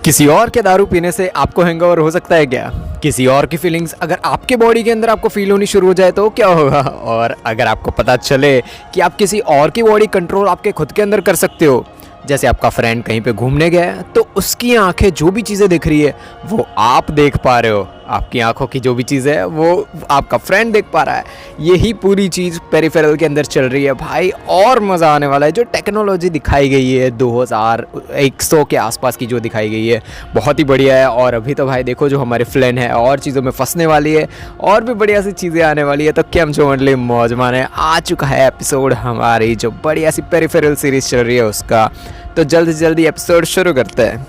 किसी और के दारू पीने से आपको हैंगओवर हो सकता है क्या? किसी और की फीलिंग्स अगर आपके बॉडी के अंदर आपको फील होनी शुरू हो जाए तो क्या होगा? और अगर आपको पता चले कि आप किसी और की बॉडी कंट्रोल आपके खुद के अंदर कर सकते हो, जैसे आपका फ्रेंड कहीं पे घूमने गया है तो उसकी आंखें जो भी चीज़ें दिख रही है वो आप देख पा रहे हो, आपकी आंखों की जो भी चीज़ है वो आपका फ्रेंड देख पा रहा है। यही पूरी चीज़ पेरिफेरल के अंदर चल रही है भाई, और मज़ा आने वाला है। जो टेक्नोलॉजी दिखाई गई है 2100 के आसपास की जो दिखाई गई है बहुत ही बढ़िया है। और अभी तो भाई देखो जो हमारे फ्लेन है और चीज़ों में फंसने वाली है, और भी बढ़िया सी चीज़ें आने वाली है। तो केम छो मंडली, मौज माने आ चुका है एपिसोड हमारी जो बढ़िया सी पेरिफेरल सीरीज़ चल रही है उसका। तो जल्दी से जल्दी एपिसोड शुरू करते हैं।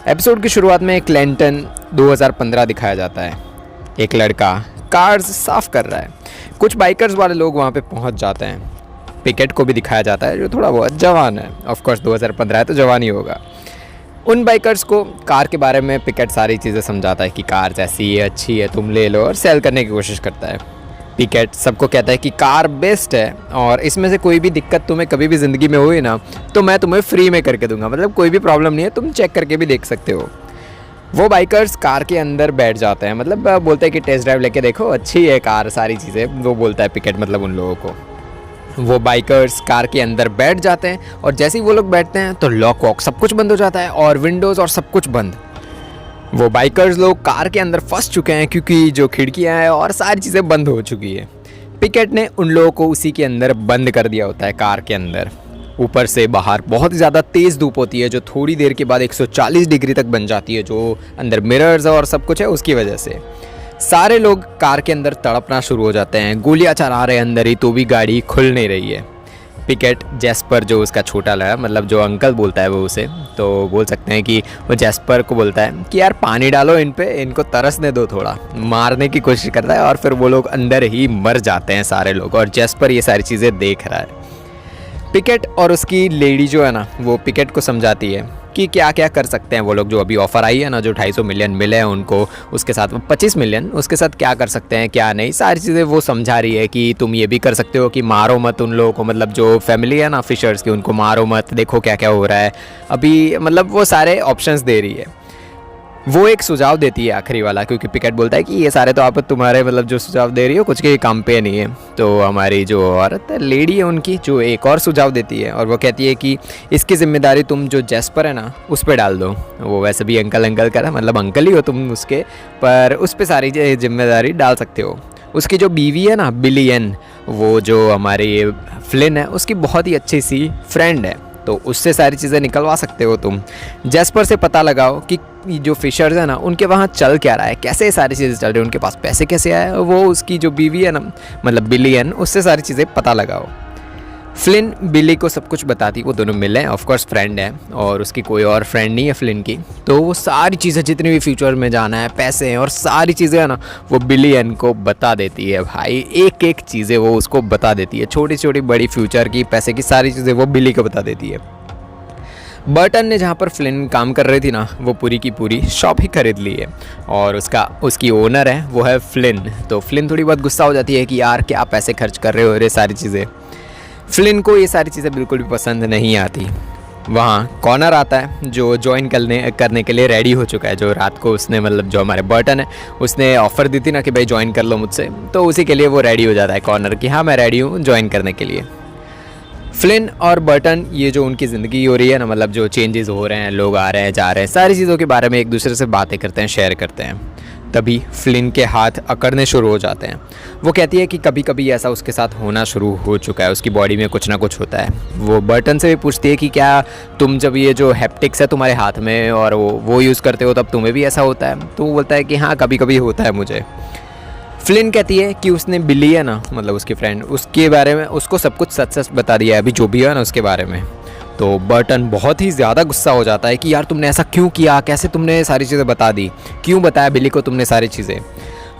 एपिसोड की शुरुआत में एक लैंटन 2015 दिखाया जाता है। एक लड़का कार्स साफ कर रहा है। कुछ बाइकर्स वाले लोग वहाँ पे पहुँच जाते हैं। पिकेट को भी दिखाया जाता है जो थोड़ा बहुत जवान है। ऑफ कोर्स 2015 है तो जवान ही होगा। उन बाइकर्स को कार के बारे में पिकेट सारी चीज़ें समझाता है कि कार जैसी है, अच्छी है, तुम ले लो, और सेल करने की कोशिश करता है। पिकेट सबको कहता है कि कार बेस्ट है और इसमें से कोई भी दिक्कत तुम्हें कभी भी ज़िंदगी में हुई ना तो मैं तुम्हें फ्री में करके दूंगा, मतलब कोई भी प्रॉब्लम नहीं है, तुम चेक करके भी देख सकते हो। वो बाइकर्स कार के अंदर बैठ जाते हैं, मतलब बोलते हैं कि टेस्ट ड्राइव लेके देखो, अच्छी है कार, सारी चीज़ें वो बोलता है पिकेट, मतलब उन लोगों को। वो बाइकर्स कार के अंदर बैठ जाते हैं और जैसे ही वो लोग बैठते हैं तो लॉक वॉक सब कुछ बंद हो जाता है और विंडोज़ और सब कुछ बंद। वो बाइकर्स लोग कार के अंदर फंस चुके हैं क्योंकि जो खिड़कियां हैं और सारी चीज़ें बंद हो चुकी है। पिकेट ने उन लोगों को उसी के अंदर बंद कर दिया होता है, कार के अंदर। ऊपर से बाहर बहुत ज़्यादा तेज़ धूप होती है जो थोड़ी देर के बाद 140 डिग्री तक बन जाती है, जो अंदर मिरर्स और सब कुछ है उसकी वजह से। सारे लोग कार के अंदर तड़पना शुरू हो जाते हैं, गोलियां चला रहे हैं अंदर ही, तो भी गाड़ी खुल नहीं रही है। पिकेट जैस्पर जो उसका छोटा लड़ा, मतलब जो अंकल बोलता है वो उसे, तो बोल सकते हैं कि वो जैस्पर को बोलता है कि यार पानी डालो इन पे, इनको तरसने दो, थोड़ा मारने की कोशिश करता है। और फिर वो लोग अंदर ही मर जाते हैं सारे लोग, और जैस्पर ये सारी चीज़ें देख रहा है। पिकेट और उसकी लेडी जो है ना वो पिकेट को समझाती है कि क्या क्या कर सकते हैं वो लोग, जो अभी ऑफ़र आई है ना, जो 250 मिलियन मिले हैं उनको, उसके साथ 25 मिलियन, उसके साथ क्या कर सकते हैं क्या नहीं, सारी चीज़ें वो समझा रही है कि तुम ये भी कर सकते हो कि मारो मत उन लोगों को, मतलब जो फैमिली है ना फिशर्स की, उनको मारो मत, देखो क्या क्या हो रहा है अभी, मतलब वो सारे ऑप्शंस दे रही है। वो एक सुझाव देती है आखिरी वाला, क्योंकि पिकेट बोलता है कि ये सारे तो आप तुम्हारे, मतलब जो सुझाव दे रही हो कुछ के काम पे नहीं है। तो हमारी जो औरत है, लेडी है उनकी, जो एक और सुझाव देती है और वो कहती है कि इसकी जिम्मेदारी तुम जो जैस्पर है ना उस पर डाल दो। वो वैसे भी अंकल अंकल का, मतलब अंकल ही हो तुम उसके, पर उस पर सारी जिम्मेदारी डाल सकते हो। उसकी जो बीवी है ना बिलियन, वो जो हमारी फ्लिन है उसकी बहुत ही अच्छी सी फ्रेंड है, तो उससे सारी चीज़ें निकलवा सकते हो तुम। जैस्पर से पता लगाओ कि जो फिशर्स है ना उनके वहाँ चल क्या रहा है, कैसे सारी चीज़ें चल रही है, उनके पास पैसे कैसे आए, वो उसकी जो बीवी है ना, मतलब बिलियन, उससे सारी चीज़ें पता लगाओ। फ्लिन बिली को सब कुछ बताती, वो दोनों मिले, ऑफ कोर्स फ्रेंड है और उसकी कोई और फ्रेंड नहीं है फ्लिन की। तो वो सारी चीज़ें जितनी भी फ्यूचर में जाना है, पैसे हैं और सारी चीज़ें है ना, वो बिलियन को बता देती है भाई, एक एक चीज़ें वो उसको बता देती है, छोटी छोटी बड़ी फ्यूचर की, पैसे की, सारी चीज़ें वो बिली को बता देती है। बर्टन ने जहाँ पर फ्लिन काम कर रही थी ना वो पूरी की पूरी शॉप ही खरीद ली है और उसकी ओनर है वो है फ्लिन। तो फ्लिन थोड़ी बहुत गुस्सा हो जाती है कि यार क्या पैसे खर्च कर रहे हो ये सारी चीज़ें। फ्लिन को ये सारी चीज़ें बिल्कुल भी पसंद नहीं आती। वहाँ कॉर्नर आता है जो ज्वाइन करने के लिए रेडी हो चुका है, जो रात को उसने, मतलब जो हमारे बर्टन है उसने ऑफ़र दी थी ना कि भाई ज्वाइन कर लो मुझसे, तो उसी के लिए वो रेडी हो जाता है कॉर्नर कि हाँ मैं रेडी हूँ ज्वाइन करने के लिए। फ्लिन और बर्टन, ये जो उनकी ज़िंदगी हो रही है ना, मतलब जो चेंजेस हो रहे हैं, लोग आ रहे हैं जा रहे हैं, सारी चीज़ों के बारे में एक दूसरे से बातें करते हैं, शेयर करते हैं। तभी फ्लिन के हाथ अकड़ने शुरू हो जाते हैं। वो कहती है कि कभी कभी ऐसा उसके साथ होना शुरू हो चुका है, उसकी बॉडी में कुछ ना कुछ होता है। वो बर्टन से भी पूछती है कि क्या तुम जब ये जो हैप्टिक्स है तुम्हारे हाथ में और वो यूज़ करते हो तब तुम्हें भी ऐसा होता है? तो वो बोलता है कि हाँ कभी कभी होता है मुझे। फ्लिन कहती है कि उसने बिली है ना, मतलब उसकी फ्रेंड, उसके बारे में उसको सब कुछ सच सच बता दिया है अभी जो भी है ना उसके बारे में। तो बर्टन बहुत ही ज़्यादा गुस्सा हो जाता है कि यार तुमने ऐसा क्यों किया, कैसे तुमने सारी चीज़ें बता दी, क्यों बताया बिली को तुमने सारी चीज़ें।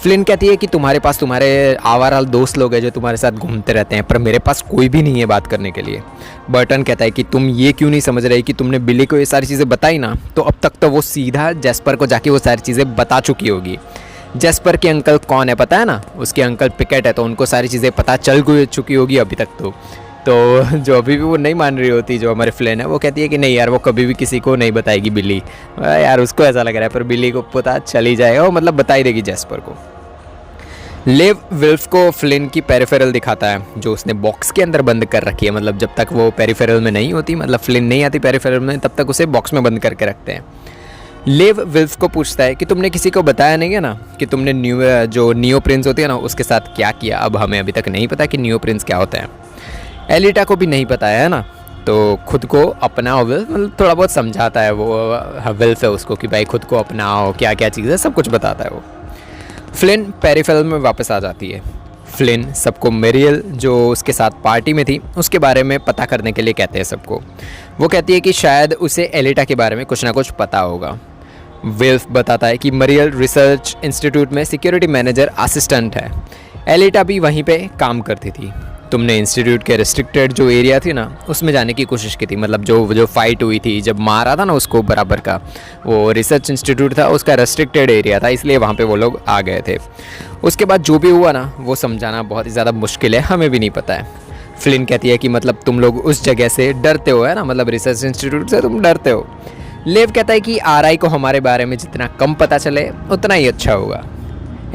फ्लिन कहती है कि तुम्हारे पास तुम्हारे आवारा दोस्त लोग हैं जो तुम्हारे साथ घूमते रहते हैं, पर मेरे पास कोई भी नहीं है बात करने के लिए। बर्टन कहता है कि तुम ये क्यों नहीं समझ रहे कि तुमने बिली को ये सारी चीज़ें बताई ना, तो अब तक तो वो सीधा जैस्पर को जाके वो सारी चीज़ें बता चुकी होगी। जैस्पर के अंकल कौन है पता है ना, उसके अंकल पिकेट है, तो उनको सारी चीज़ें पता चल चुकी होगी अभी तक। तो जो अभी भी वो नहीं मान रही होती, जो हमारे फ्लिन है, वो कहती है कि नहीं यार वो कभी भी किसी को नहीं बताएगी बिल्ली। यार उसको ऐसा लग रहा है पर बिल्ली को पता चल ही जाएगा, वो मतलब बता ही देगी जैस्पर को। लेव विल्फ को फ्लिन की पेरिफेरल दिखाता है जो उसने बॉक्स के अंदर बंद कर रखी है। मतलब जब तक वो पेरिफेरल में नहीं होती, मतलब फ्लिन नहीं आती पेरिफेरल में, तब तक उसे बॉक्स में बंद करके रखते हैं। लेव विल्फ को पूछता है कि तुमने किसी को बताया नहीं है ना कि तुमने जो नियो प्रिंस होती है ना उसके साथ क्या किया। अब हमें अभी तक नहीं पता कि नियो प्रिंस क्या होता है। एलिटा को भी नहीं बताया है ना, तो खुद को अपनाओ विल्फ, मतलब थोड़ा बहुत समझाता है वो विल्फ है उसको कि भाई खुद को अपनाओ, क्या क्या चीज़ है सब कुछ बताता है वो। फ्लिन पेरिफेरल में वापस आ जाती है। फ्लिन सबको मेरियल जो उसके साथ पार्टी में थी उसके बारे में पता करने के लिए कहते हैं सबको। वो कहती है कि शायद उसे एलिटा के बारे में कुछ ना कुछ पता होगा। विल्फ बताता है कि मरियल रिसर्च इंस्टीट्यूट में सिक्योरिटी मैनेजर असिस्टेंट है। एलिटा भी वहीं पे काम करती थी। तुमने इंस्टीट्यूट के रिस्ट्रिक्टेड जो एरिया थी ना उसमें जाने की कोशिश की थी, मतलब जो फाइट हुई थी जब मारा था ना उसको बराबर का, वो रिसर्च इंस्टीट्यूट था उसका रेस्ट्रिक्टेड एरिया था, इसलिए वहाँ पे वो लोग आ गए थे। उसके बाद जो भी हुआ ना वो समझाना बहुत ही ज़्यादा मुश्किल है, हमें भी नहीं पता है। फ्लिन कहती है कि मतलब तुम लोग उस जगह से डरते हो है ना, मतलब रिसर्च इंस्टीट्यूट से तुम डरते हो। लेव कहता है कि आरआई को हमारे बारे में जितना कम पता चले उतना ही अच्छा होगा।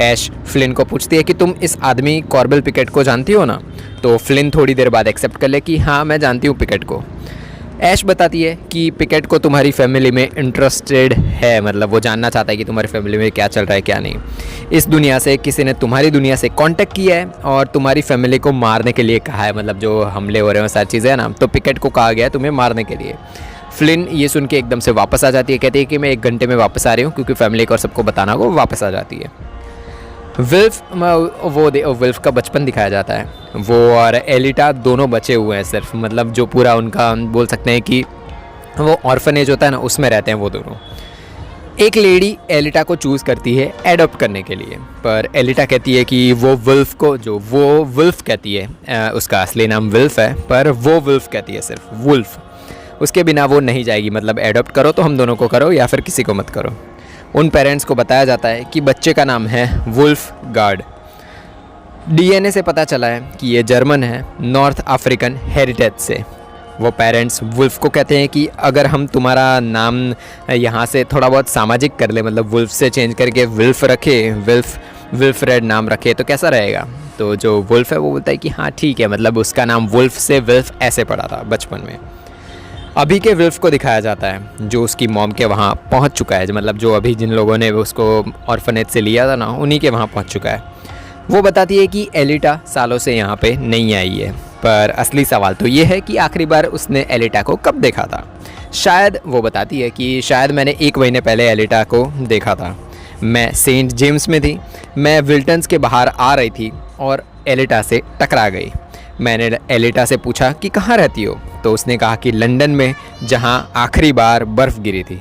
ऐश फ्लिन को पूछती है कि तुम इस आदमी कॉर्बल पिकेट को जानती हो ना, तो फ्लिन थोड़ी देर बाद एक्सेप्ट कर ले कि हाँ मैं जानती हूँ पिकेट को। ऐश बताती है कि पिकेट को तुम्हारी फैमिली में इंटरेस्टेड है, मतलब वो जानना चाहता है कि तुम्हारी फैमिली में क्या चल रहा है क्या नहीं। इस दुनिया से किसी ने तुम्हारी दुनिया से कांटेक्ट किया है और तुम्हारी फैमिली को मारने के लिए कहा है, मतलब जो हमले हो रहे हैं सारी चीज़ें है ना, तो पिकेट को कहा गया है तुम्हें मारने के लिए। फ्लिन ये सुन के एकदम से वापस आ जाती है, कहती है कि मैं 1 घंटे में वापस आ रही हूँ क्योंकि फैमिली को और सबको बताना होगा, वो वापस आ जाती है। विल्फ का बचपन दिखाया जाता है। वो और एलिटा दोनों बचे हुए हैं सिर्फ, मतलब जो पूरा उनका बोल सकते हैं कि वो ऑर्फनेज होता है ना उसमें रहते हैं वो दोनों। एक लेडी एलिटा को चूज़ करती है एडॉप्ट करने के लिए, पर एलिटा कहती है कि वो विल्फ कहती है, उसका असली नाम विल्फ है पर वो विल्फ कहती है सिर्फ वुल्फ, उसके बिना वो नहीं जाएगी। मतलब एडॉप्ट करो तो हम दोनों को करो या फिर किसी को मत करो। उन पेरेंट्स को बताया जाता है कि बच्चे का नाम है वुल्फ गार्ड। डीएनए से पता चला है कि ये जर्मन है, नॉर्थ अफ्रीकन हेरिटेज से। वो पेरेंट्स वुल्फ को कहते हैं कि अगर हम तुम्हारा नाम यहाँ से थोड़ा बहुत सामाजिक कर ले, मतलब वुल्फ से चेंज करके विल्फ रखे, विल्फ्रेड नाम रखे तो कैसा रहेगा। तो जो वुल्फ है वो बोलता है कि हाँ ठीक है, मतलब उसका नाम वुल्फ से विल्फ ऐसे पड़ा था बचपन में। अभी के विल्फ को दिखाया जाता है जो उसकी मॉम के वहाँ पहुँच चुका है, मतलब जो अभी जिन लोगों ने उसको ऑर्फनेज से लिया था ना उन्हीं के वहाँ पहुँच चुका है। वो बताती है कि एलिटा सालों से यहाँ पे नहीं आई है, पर असली सवाल तो ये है कि आखिरी बार उसने एलिटा को कब देखा था। शायद वो बताती है कि शायद मैंने 1 महीने पहले एलिटा को देखा था। मैं सेंट जेम्स में थी, मैं विल्टन्स के बाहर आ रही थी और एलिटा से टकरा गई। मैंने एलिटा से पूछा कि कहाँ रहती हो, तो उसने कहा कि लंदन में, जहाँ आखिरी बार बर्फ़ गिरी थी।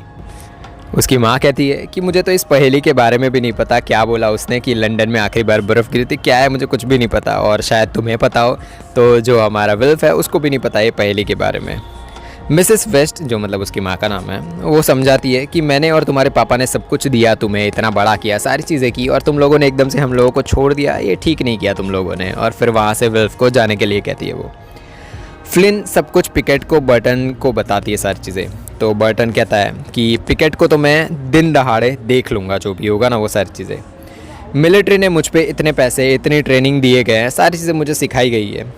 उसकी माँ कहती है कि मुझे तो इस पहेली के बारे में भी नहीं पता, क्या बोला उसने कि लंदन में आखिरी बार बर्फ़ गिरी थी, क्या है मुझे कुछ भी नहीं पता, और शायद तुम्हें पता हो। तो जो हमारा विल्फ है उसको भी नहीं पता ये पहेली के बारे में। मिसेस वेस्ट, जो मतलब उसकी माँ का नाम है, वो समझाती है कि मैंने और तुम्हारे पापा ने सब कुछ दिया तुम्हें, इतना बड़ा किया, सारी चीज़ें की, और तुम लोगों ने एकदम से हम लोगों को छोड़ दिया, ये ठीक नहीं किया तुम लोगों ने। और फिर वहाँ से विल्फ को जाने के लिए कहती है वो। फ्लिन सब कुछ पिकेट को बर्टन को बताती है सारी चीज़ें। तो बर्टन कहता है कि पिकेट को तो मैं दिन दहाड़े देख लूँगा, जो भी होगा ना वो सारी चीज़ें। मिलिट्री ने मुझ पे इतने पैसे, इतनी ट्रेनिंग दिए गए हैं, सारी चीज़ें मुझे सिखाई गई है।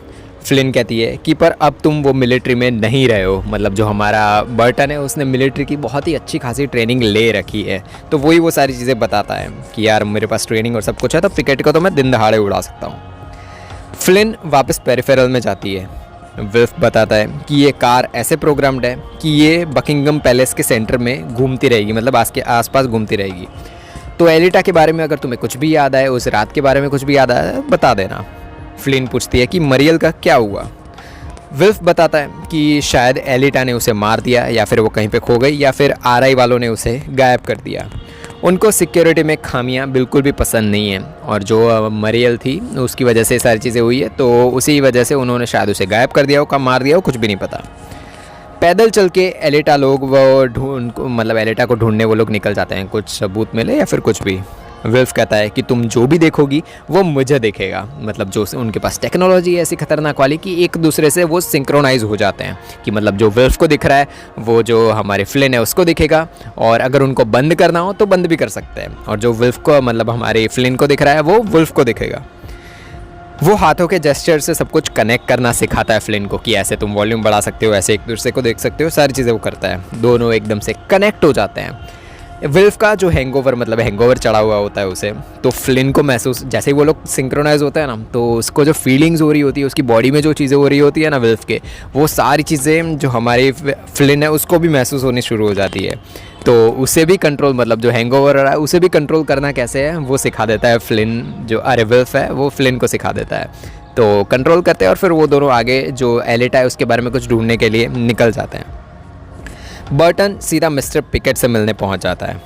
फ्लिन कहती है कि पर अब तुम वो मिलिट्री में नहीं रहे हो, मतलब जो हमारा बर्टन है उसने मिलिट्री की बहुत ही अच्छी खासी ट्रेनिंग ले रखी है। तो वही वो सारी चीज़ें बताता है कि यार मेरे पास ट्रेनिंग और सब कुछ है, तो पिकेट को तो मैं दिन दहाड़े उड़ा सकता हूँ। फ्लिन वापस पेरिफेरल में जाती है। विल्फ बताता है कि ये कार ऐसे प्रोग्राम्ड है कि ये बकिंगम पैलेस के सेंटर में घूमती रहेगी, मतलब आस पास घूमती रहेगी। तो एलिटा के बारे में अगर तुम्हें कुछ भी याद आए, उस रात के बारे में कुछ भी याद आए, बता देना। फ्लिन पूछती है कि मरियल का क्या हुआ। विल्फ बताता है कि शायद एलिटा ने उसे मार दिया, या फिर वो कहीं पे खो गई, या फिर आरआई वालों ने उसे गायब कर दिया। उनको सिक्योरिटी में खामियां बिल्कुल भी पसंद नहीं है, और जो मरियल थी उसकी वजह से सारी चीज़ें हुई है, तो उसी वजह से उन्होंने शायद उसे गायब कर दिया हो, कब मार दिया हो, कुछ भी नहीं पता। पैदल चल के एलिटा लोग वो मतलब एलिटा को ढूंढने वो लोग निकल जाते हैं, कुछ सबूत मिले या फिर कुछ भी। विल्फ कहता है कि तुम जो भी देखोगी वो मुझे देखेगा। मतलब जो उनके पास टेक्नोलॉजी है ऐसी खतरनाक वाली कि एक दूसरे से वो सिंक्रोनाइज हो जाते हैं कि मतलब जो विल्फ को दिख रहा है वो जो हमारे फ्लिन है उसको दिखेगा, और अगर उनको बंद करना हो तो बंद भी कर सकते हैं, और जो विल्फ को मतलब हमारे फ्लिन को दिख रहा है वो विल्फ को दिखेगा। वो हाथों के जेस्चर से सब कुछ कनेक्ट करना सिखाता है फ्लिन को कि ऐसे तुम वॉल्यूम बढ़ा सकते हो, ऐसे एक दूसरे को देख सकते हो, सारी चीज़ें वो करता है। दोनों एकदम से कनेक्ट हो जाते हैं। विल्फ का जो हैंगओवर मतलब हैंगओवर चढ़ा हुआ होता है उसे, तो फ्लिन को महसूस, जैसे ही वो लोग सिंक्रोनाइज होता है ना, तो उसको जो फीलिंग्स हो रही होती है, उसकी बॉडी में जो चीज़ें हो रही होती है ना विल्फ के, वो सारी चीज़ें जो हमारी फ्लिन है उसको भी महसूस होनी शुरू हो जाती है। तो उसे भी कंट्रोल, मतलब जो हैंगओवर रहा है उसे भी कंट्रोल करना कैसे है वो सिखा देता है फ्लिन, जो विल्फ है वो फ्लिन को सिखा देता है। तो कंट्रोल करते हैं और फिर वो दोनों आगे जो एलिटा है उसके बारे में कुछ ढूंढने के लिए निकल जाते हैं। बर्टन सीधा मिस्टर पिकेट से मिलने पहुंच जाता है।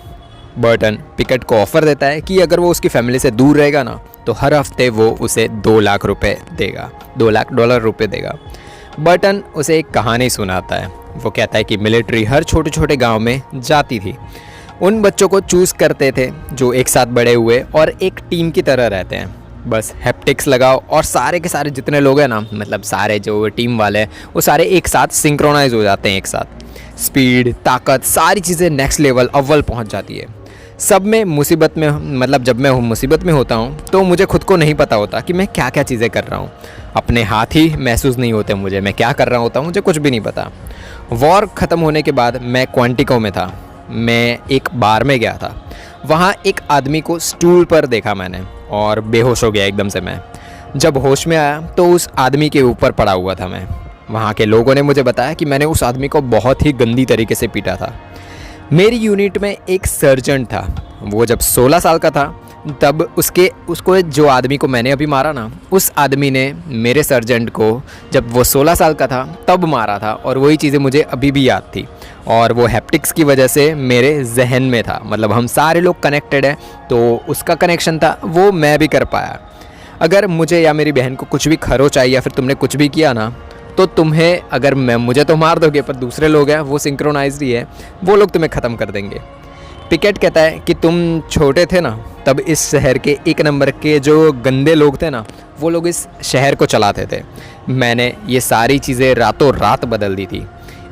बर्टन पिकेट को ऑफ़र देता है कि अगर वो उसकी फैमिली से दूर रहेगा ना तो हर हफ्ते वो उसे 2 लाख रुपए देगा, $2 लाख रुपए देगा। बर्टन उसे एक कहानी सुनाता है। वो कहता है कि मिलिट्री हर छोटे छोटे गांव में जाती थी, उन बच्चों को चूज़ करते थे जो एक साथ बड़े हुए और एक टीम की तरह रहते हैं। बस हैप्टिक्स लगाओ और सारे के सारे जितने लोग हैं ना, मतलब सारे जो टीम वाले हैं वो सारे एक साथ सिंक्रोनाइज हो जाते हैं एक साथ। स्पीड, ताकत, सारी चीज़ें नेक्स्ट लेवल अव्वल पहुंच जाती है। सब में मुसीबत में, मतलब जब मैं मुसीबत में होता हूँ तो मुझे खुद को नहीं पता होता कि मैं क्या क्या चीज़ें कर रहा हूँ। अपने हाथ ही महसूस नहीं होते मुझे, मैं क्या कर रहा होता हूँ मुझे कुछ भी नहीं पता। वॉर ख़त्म होने के बाद मैं क्वांटिको में था। मैं एक बार में गया था, वहाँ एक आदमी को स्टूल पर देखा मैंने और बेहोश हो गया एकदम से मैं। जब होश में आया तो उस आदमी के ऊपर पड़ा हुआ था मैं। वहाँ के लोगों ने मुझे बताया कि मैंने उस आदमी को बहुत ही गंदी तरीके से पीटा था। मेरी यूनिट में एक सर्जेंट था, वो जब 16 साल का था तब उसको जो आदमी को मैंने अभी मारा ना, उस आदमी ने मेरे सर्जेंट को जब वो 16 साल का था तब मारा था, और वही चीज़ें मुझे अभी भी याद थी। और वो हैप्टिक्स की वजह से मेरे जहन में था, मतलब हम सारे लोग कनेक्टेड हैं, तो उसका कनेक्शन था वो मैं भी कर पाया। अगर मुझे या मेरी बहन को कुछ भी खरोच आई या फिर तुमने कुछ भी किया ना, तो तुम्हें, अगर मुझे तो मार दोगे पर दूसरे लोग हैं वो सिंक्रोनाइज्ड ही है, वो लोग तुम्हें ख़त्म कर देंगे। पिकेट कहता है कि तुम छोटे थे ना तब इस शहर के 1 नंबर के जो गंदे लोग थे ना, वो लोग इस शहर को चलाते थे। मैंने ये सारी चीज़ें रातों रात बदल दी थी।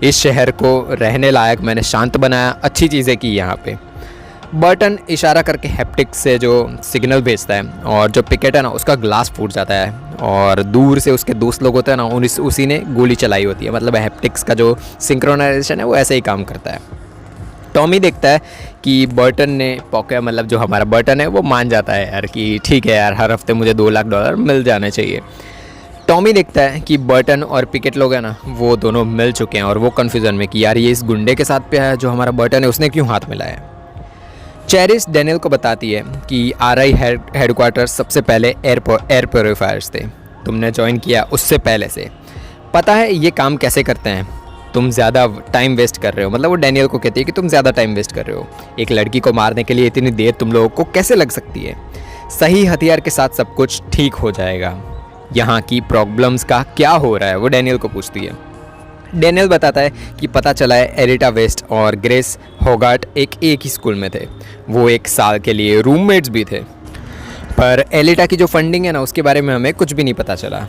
इस शहर को रहने लायक मैंने शांत बनाया, अच्छी चीज़ें की यहाँ पे। बर्टन इशारा करके हैप्टिक्स से जो सिग्नल भेजता है, और जो पिकेट है ना उसका ग्लास फूट जाता है, और दूर से उसके दोस्त लोग होते हैं ना उसी ने गोली चलाई होती है। मतलब हैप्टिक्स का जो सिंक्रोनाइजेशन है वो ऐसे ही काम करता है। टॉमी देखता है कि बर्टन ने मतलब जो हमारा बर्टन है वो मान जाता है यार कि ठीक है यार, हर हफ्ते मुझे $2 लाख मिल जाने चाहिए। टॉमी देखता है कि बर्टन और पिकेट लोग हैं ना वो दोनों मिल चुके हैं, और वो कन्फ्यूज़न में कि यार ये इस गुंडे के साथ पे है जो हमारा बर्टन है, उसने क्यों हाथ मिलाया। चेरिस डैनियल को बताती है कि RI हेडक्वार्टर सबसे पहले एयर प्योरीफायर्स थे, तुमने ज्वाइन किया उससे पहले से। पता है ये काम कैसे करते हैं, तुम ज़्यादा टाइम वेस्ट कर रहे हो। मतलब वो डैनियल को कहती है कि तुम ज़्यादा टाइम वेस्ट कर रहे हो, एक लड़की को मारने के लिए इतनी देर तुम लोगों को कैसे लग सकती है। सही हथियार के साथ सब कुछ ठीक हो जाएगा। यहाँ की प्रॉब्लम्स का क्या हो रहा है वो डैनियल को पूछती है। डैनियल बताता है कि पता चला है एरिटा वेस्ट और ग्रेस होगार्ट एक ही स्कूल में थे, वो 1 साल के लिए रूममेट्स भी थे, पर एलिटा की जो फंडिंग है ना उसके बारे में हमें कुछ भी नहीं पता चला।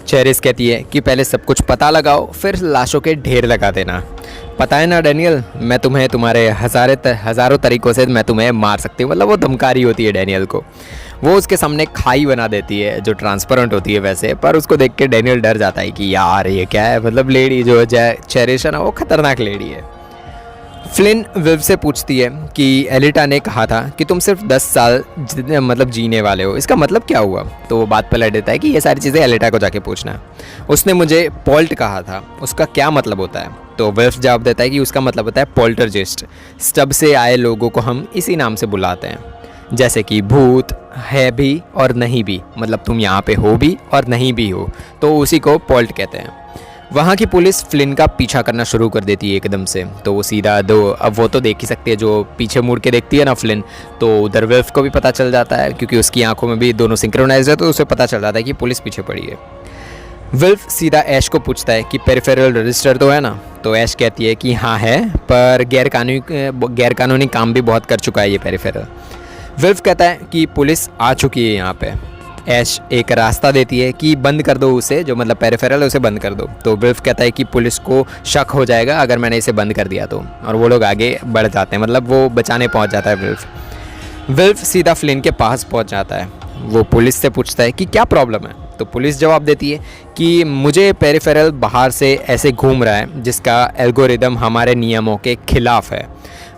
चेरिस कहती है कि पहले सब कुछ पता लगाओ फिर लाशों के ढेर लगा देना। पता है ना डैनियल, मैं तुम्हें तुम्हारे हज़ारों तरीक़ों से मैं तुम्हें मार सकती हूँ। मतलब वो धमका रही होती है डैनियल को। वो उसके सामने खाई बना देती है जो ट्रांसपेरेंट होती है वैसे, पर उसको देख के डैनियल डर जाता है कि यार ये क्या है। मतलब लेडी जो चेरिस है ना वो ख़तरनाक लेडी है। फ्लिन विव से पूछती है कि एलिटा ने कहा था कि तुम सिर्फ 10 साल मतलब जीने वाले हो, इसका मतलब क्या हुआ। तो वो बात पलट देता है कि ये सारी चीज़ें एलिटा को जाके पूछना है, उसने मुझे पॉल्ट कहा था, उसका क्या मतलब होता है। तो विल्फ जवाब देता है कि उसका मतलब होता है पोल्टरजेस्ट। स्टब से आए लोगों को हम इसी नाम से बुलाते हैं, जैसे कि भूत है भी और नहीं भी, मतलब तुम यहाँ पे हो भी और नहीं भी हो, तो उसी को पोल्ट कहते हैं। वहाँ की पुलिस फ्लिन का पीछा करना शुरू कर देती है एकदम से, तो वो सीधा अब वो तो देख ही सकती है, जो पीछे मुड़ के देखती है ना फ्लिन, तो उधर विल्फ को भी पता चल जाता है क्योंकि उसकी आंखों में भी दोनों सिंक्रोनाइज है, तो उसे पता चल जाता है कि पुलिस पीछे पड़ी है। विल्फ सीधा ऐश को पूछता है कि पेरिफेरल रजिस्टर तो है ना, तो ऐश कहती है कि हाँ है, पर गैर कानूनी काम भी बहुत कर चुका है ये पेरिफेरल। विल्फ कहता है कि पुलिस आ चुकी है यहाँ पे। ऐश एक रास्ता देती है कि बंद कर दो उसे, जो मतलब पेरिफेरल है उसे बंद कर दो। तो विल्फ कहता है कि पुलिस को शक हो जाएगा अगर मैंने इसे बंद कर दिया तो, और वो लोग आगे बढ़ जाते हैं, मतलब वो बचाने पहुँच जाता है विल्फ। विल्फ सीधा फ्लिन के पास पहुँच जाता है। वो पुलिस से पूछता है कि क्या प्रॉब्लम है। तो पुलिस जवाब देती है कि मुझे पेरिफेरल बाहर से ऐसे घूम रहा है जिसका एल्गोरिदम हमारे नियमों के खिलाफ है।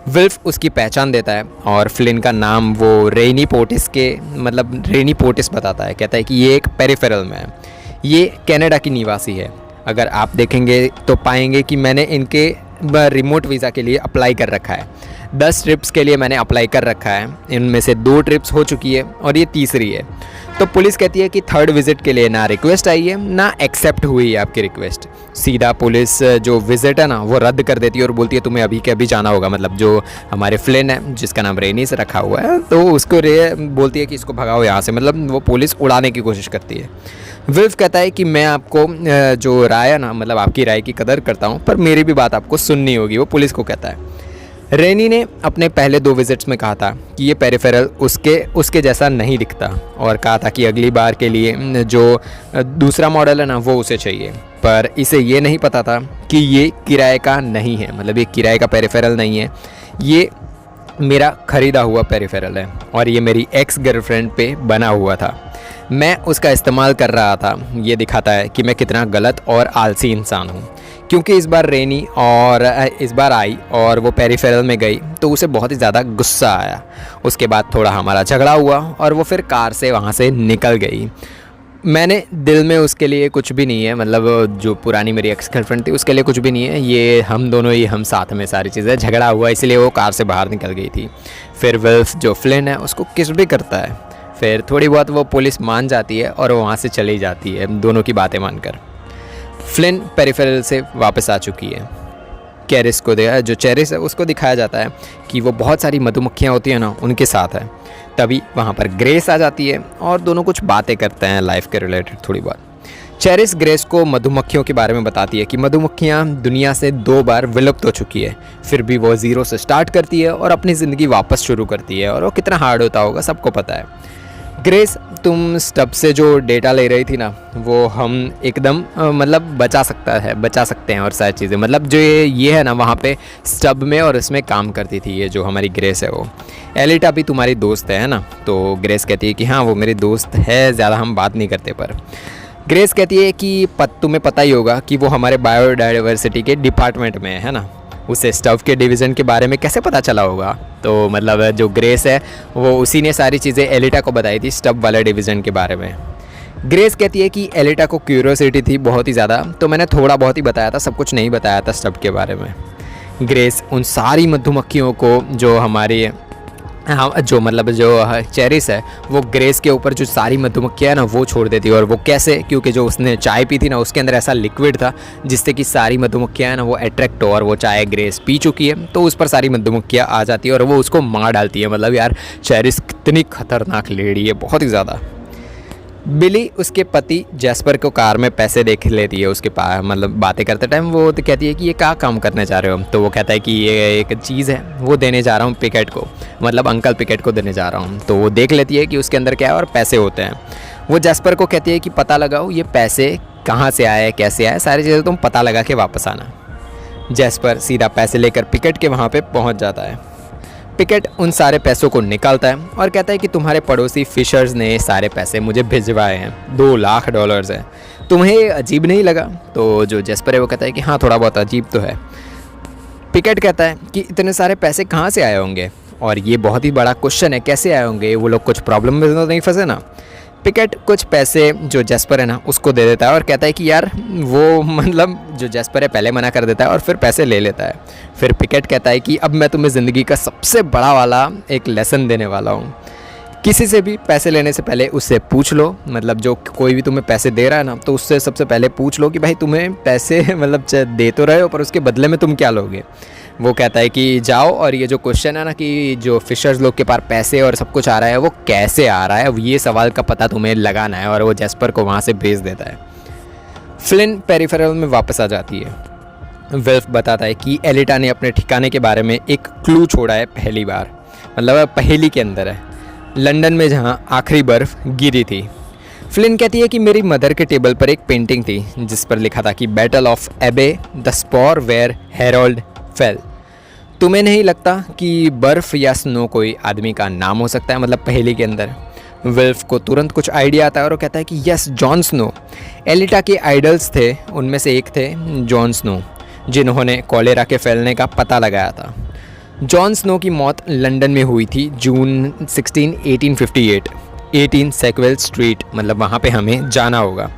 विल्फ उसकी पहचान देता है और फ्लिन का नाम वो रेनी पोर्टिस के मतलब रेनी पोर्टिस बताता है। कहता है कि ये एक पेरिफेरल में है, ये कनाडा की निवासी है। अगर आप देखेंगे तो पाएंगे कि मैंने इनके रिमोट वीज़ा के लिए अप्लाई कर रखा है। 10 ट्रिप्स के लिए मैंने अप्लाई कर रखा है, इनमें से 2 ट्रिप्स हो चुकी है और ये तीसरी है। तो पुलिस कहती है कि 3rd विज़िट के लिए ना रिक्वेस्ट आई है ना एक्सेप्ट हुई है आपकी रिक्वेस्ट। सीधा पुलिस जो विज़िट है ना वो रद्द कर देती है और बोलती है तुम्हें अभी के अभी जाना होगा। मतलब जो हमारे फ्लिन है जिसका नाम रेनी से रखा हुआ है, तो उसको बोलती है कि इसको भगाओ यहाँ से, मतलब वो पुलिस उड़ाने की कोशिश करती है। विल्फ कहता है कि मैं आपको जो राय है ना, मतलब आपकी राय की कदर करता हूँ, पर मेरी भी बात आपको सुननी होगी, वो पुलिस को कहता है। रेनी ने अपने पहले 2 विजिट्स में कहा था कि ये पेरिफेरल उसके जैसा नहीं दिखता, और कहा था कि अगली बार के लिए जो दूसरा मॉडल है ना वो उसे चाहिए। पर इसे ये नहीं पता था कि ये किराए का नहीं है, मतलब ये किराए का पेरिफेरल नहीं है, ये मेरा ख़रीदा हुआ पेरिफेरल है और ये मेरी एक्स गर्लफ्रेंड पे बना हुआ था। मैं उसका इस्तेमाल कर रहा था। ये दिखाता है कि मैं कितना गलत और आलसी इंसान हूँ, क्योंकि इस बार रेनी और इस बार आई और वो पेरिफेरल में गई तो उसे बहुत ही ज़्यादा गुस्सा आया। उसके बाद थोड़ा हमारा झगड़ा हुआ और वो फिर कार से वहाँ से निकल गई। मैंने दिल में उसके लिए कुछ भी नहीं है, मतलब जो पुरानी मेरी एक्स गर्लफ्रेंड थी उसके लिए कुछ भी नहीं है, ये हम दोनों ही हम साथ में सारी चीज़ें, झगड़ा हुआ इसलिए वो कार से बाहर निकल गई थी। फिर विल्फ जो फ्लिन है उसको किस भी करता है। फिर थोड़ी बहुत वो पुलिस मान जाती है और वो वहाँ से चली जाती है दोनों की बातें मानकर। फ्लिन पेरिफेरल से वापस आ चुकी है। कैरिस को जो चेरिस है उसको दिखाया जाता है कि वो बहुत सारी मधुमक्खियाँ होती हैं ना उनके साथ है। तभी वहाँ पर ग्रेस आ जाती है और दोनों कुछ बातें करते हैं लाइफ के रिलेटेड थोड़ी बहुत। चेरिस ग्रेस को मधुमक्खियों के बारे में बताती है कि मधुमक्खियाँ दुनिया से 2 बार विलुप्त हो चुकी है, फिर भी वो 0 से स्टार्ट करती है और अपनी ज़िंदगी वापस शुरू करती है, और वो कितना हार्ड होता होगा सबको पता है। ग्रेस, तुम स्टब से जो डेटा ले रही थी ना वो हम एकदम मतलब बचा सकते हैं और सारी चीज़ें, मतलब जो ये है ना वहाँ पे स्टब में और इसमें काम करती थी ये जो हमारी ग्रेस है वो। एलिटा भी तुम्हारी दोस्त है ना? तो ग्रेस कहती है कि हाँ वो मेरी दोस्त है, ज़्यादा हम बात नहीं करते। पर ग्रेस कहती है कि तुम्हें पता ही होगा कि वो हमारे बायोडाइवर्सिटी के डिपार्टमेंट में है ना, उसे स्टब के डिवीज़न के बारे में कैसे पता चला होगा? तो मतलब जो ग्रेस है वो उसी ने सारी चीज़ें एलिटा को बताई थी स्टब वाले डिवीज़न के बारे में। ग्रेस कहती है कि एलिटा को क्यूरियोसिटी थी बहुत ही ज़्यादा, तो मैंने थोड़ा बहुत ही बताया था, सब कुछ नहीं बताया था स्टब के बारे में। ग्रेस उन सारी मधुमक्खियों को जो हमारी जो चेरिस है वो ग्रेस के ऊपर जो सारी मधुमक्खियाँ है ना वो छोड़ देती है। और वो कैसे? क्योंकि जो उसने चाय पी थी ना उसके अंदर ऐसा लिक्विड था जिससे कि सारी मधुमक्खियाँ है ना वो अट्रैक्ट हो, और वो चाय ग्रेस पी चुकी है तो उस पर सारी मधुमक्खियाँ आ जाती है और वो उसको मार डालती है। मतलब यार चेरिस कितनी खतरनाक लेडी है, बहुत ही ज़्यादा। बिली उसके पति जैस्पर को कार में पैसे देख लेती है उसके पास, मतलब बातें करते टाइम वो तो कहती है कि ये क्या काम करने जा रहे हो? तो वो कहता है कि ये एक चीज़ है वो देने जा रहा हूँ पिकेट को, मतलब अंकल पिकेट को देने जा रहा हूँ। तो वो देख लेती है कि उसके अंदर क्या है और पैसे होते हैं। वो जैस्पर को कहती है कि पता लगाओ ये पैसे कहाँ से आए, कैसे आए, सारी चीज़ें तुम पता लगा के वापस आना। जैस्पर सीधा पैसे लेकर पिकेट के वहाँ पर पहुँच जाता है। पिकेट उन सारे पैसों को निकालता है और कहता है कि तुम्हारे पड़ोसी फिशर्स ने सारे पैसे मुझे भिजवाए हैं, $2 लाख है, तुम्हें अजीब नहीं लगा? तो जो जैस्पर है वो कहता है कि हाँ थोड़ा बहुत अजीब तो है। पिकेट कहता है कि इतने सारे पैसे कहाँ से आए होंगे, और ये बहुत ही बड़ा क्वेश्चन है, कैसे आए होंगे? वो लोग कुछ प्रॉब्लम में तो नहीं फंसे ना? पिकेट कुछ पैसे जो जैस्पर है ना उसको दे देता है और कहता है कि यार वो मतलब जो जैस्पर है पहले मना कर देता है और फिर पैसे ले लेता है। फिर पिकेट कहता है कि अब मैं तुम्हें ज़िंदगी का सबसे बड़ा वाला एक लेसन देने वाला हूँ। किसी से भी पैसे लेने से पहले उससे पूछ लो, मतलब जो कोई भी तुम्हें पैसे दे रहा है ना तो उससे सबसे पहले पूछ लो कि भाई तुम्हें पैसे मतलब दे तो रहे हो पर उसके बदले में तुम क्या लोगे। वो कहता है कि जाओ और ये जो क्वेश्चन है ना कि जो फिशर्स लोग के पास पैसे और सब कुछ आ रहा है वो कैसे आ रहा है, ये सवाल का पता तुम्हें लगाना है, और वो जैस्पर को वहाँ से भेज देता है। फ्लिन पेरिफेरल में वापस आ जाती है। विल्फ बताता है कि एलिटा ने अपने ठिकाने के बारे में एक क्लू छोड़ा है पहली बार, मतलब पहेली के अंदर है। लंदन में जहाँ आखिरी बर्फ़ गिरी थी। फ्लिन कहती है कि मेरी मदर के टेबल पर एक पेंटिंग थी जिस पर लिखा था कि battle of Abbey the spot where Harold fell. तुम्हें नहीं लगता कि बर्फ़ या स्नो कोई आदमी का नाम हो सकता है, मतलब पहेली के अंदर। विल्फ को तुरंत कुछ आइडिया आता है और वो कहता है कि यस, जॉन स्नो। एलिटा के आइडल्स थे, उनमें से एक थे जॉन स्नो, जिन्होंने कॉलेरा के फैलने का पता लगाया था। जॉन स्नो की मौत लंदन में हुई थी जून 16, 1858, 18 सैकवेल स्ट्रीट, मतलब वहाँ पे हमें जाना होगा।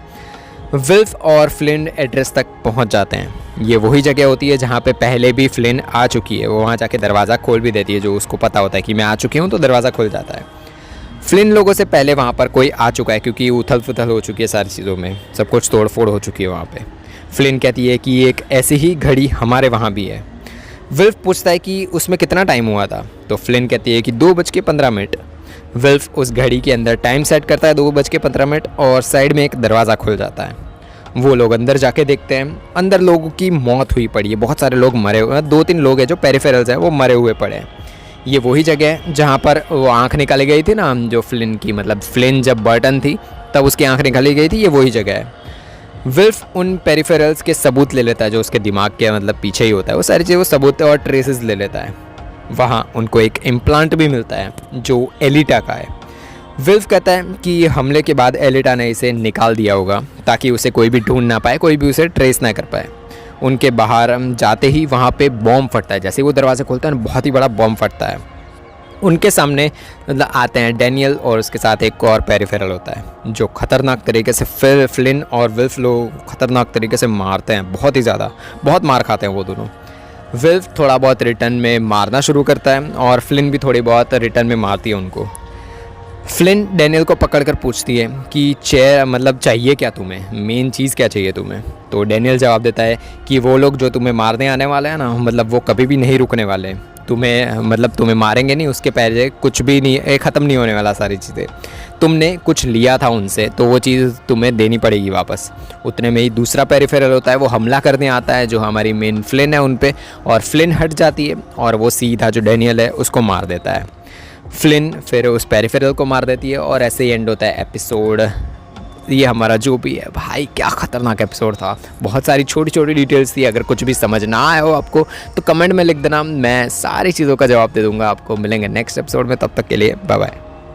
विल्फ और फ्लिन एड्रेस तक पहुँच जाते हैं। ये वही जगह होती है जहाँ पे पहले भी फ्लिन आ चुकी है। वो वहाँ जाके दरवाज़ा खोल भी देती है, जो उसको पता होता है कि मैं आ चुकी हूँ, तो दरवाज़ा खुल जाता है। फ्लिन लोगों से पहले वहाँ पर कोई आ चुका है क्योंकि उथल पुथल हो चुकी है सारी चीज़ों में, सब कुछ तोड़ फोड़ हो चुकी है वहाँ पे। फ्लिन कहती है कि एक ऐसी ही घड़ी हमारे वहाँ भी है। विल्फ पूछता है कि उसमें कितना टाइम हुआ था, तो फ्लिन कहती है कि 2:15। विल्फ उस घड़ी के अंदर टाइम सेट करता है 2:15 और साइड में एक दरवाज़ा खुल जाता है। वो लोग अंदर जाके देखते हैं, अंदर लोगों की मौत हुई पड़ी है, बहुत सारे लोग मरे हुए हैं। 2-3 लोग हैं जो पेरिफेरल्स हैं, वो मरे हुए पड़े हैं। ये वही जगह है जहाँ पर वो आँख निकाली गई थी ना, जो फ्लिन की, मतलब फ्लिन जब बर्टन थी तब उसकी आँख निकाली गई थी, ये वही जगह है। विल्फ उन पेरिफेरल्स के सबूत ले लेता है जो उसके दिमाग के मतलब पीछे ही होता है, वो सारी चीज़, वो सबूत और ट्रेसेस ले लेता है। वहाँ उनको एक इम्प्लांट भी मिलता है जो एलिटा का है। विल्फ कहता है कि हमले के बाद एलिटा ने इसे निकाल दिया होगा ताकि उसे कोई भी ढूंढ ना पाए, कोई भी उसे ट्रेस ना कर पाए। उनके बाहर जाते ही वहाँ पे बॉम्ब फटता है, जैसे ही वो दरवाज़ा खोलता है बहुत ही बड़ा बॉम्ब फटता है। उनके सामने मतलब आते हैं डैनियल और उसके साथ एक और पेरिफेरल होता है जो ख़तरनाक तरीके से फ्लिन और विल्फ लोग ख़तरनाक तरीके से मारते हैं, बहुत ही ज़्यादा, बहुत मार खाते हैं वो दोनों। विल्फ थोड़ा बहुत रिटर्न में मारना शुरू करता है और फ्लिन भी थोड़ी बहुत रिटर्न में मारती है उनको। फ्लिन डैनियल को पकड़कर पूछती है कि चेयर मतलब चाहिए क्या तुम्हें, मेन चीज़ क्या चाहिए तुम्हें। तो डैनियल जवाब देता है कि वो लोग जो तुम्हें मारने आने वाले हैं ना, मतलब वो कभी भी नहीं रुकने वाले, तुम्हें मतलब तुम्हें मारेंगे नहीं, उसके पहले कुछ भी नहीं, ख़त्म नहीं होने वाला सारी चीज़ें। तुमने कुछ लिया था उनसे तो वो चीज़ तुम्हें देनी पड़ेगी वापस। उतने में ही दूसरा पेरिफेरल होता है, वो हमला करने आता है जो हमारी मेन फ्लिन है उन पे, और फ्लिन हट जाती है और वो सीधा जो डैनियल है उसको मार देता है। फ्लिन फिर उस पेरिफेरल को मार देती है और ऐसे ही एंड होता है एपिसोड। ये हमारा जो भी है, भाई क्या ख़तरनाक एपिसोड था, बहुत सारी छोटी छोटी डिटेल्स थी। अगर कुछ भी समझ ना आया हो आपको तो कमेंट में लिख देना, मैं सारी चीज़ों का जवाब दे दूंगा आपको। मिलेंगे नेक्स्ट एपिसोड में, तब तक के लिए बाय बाय।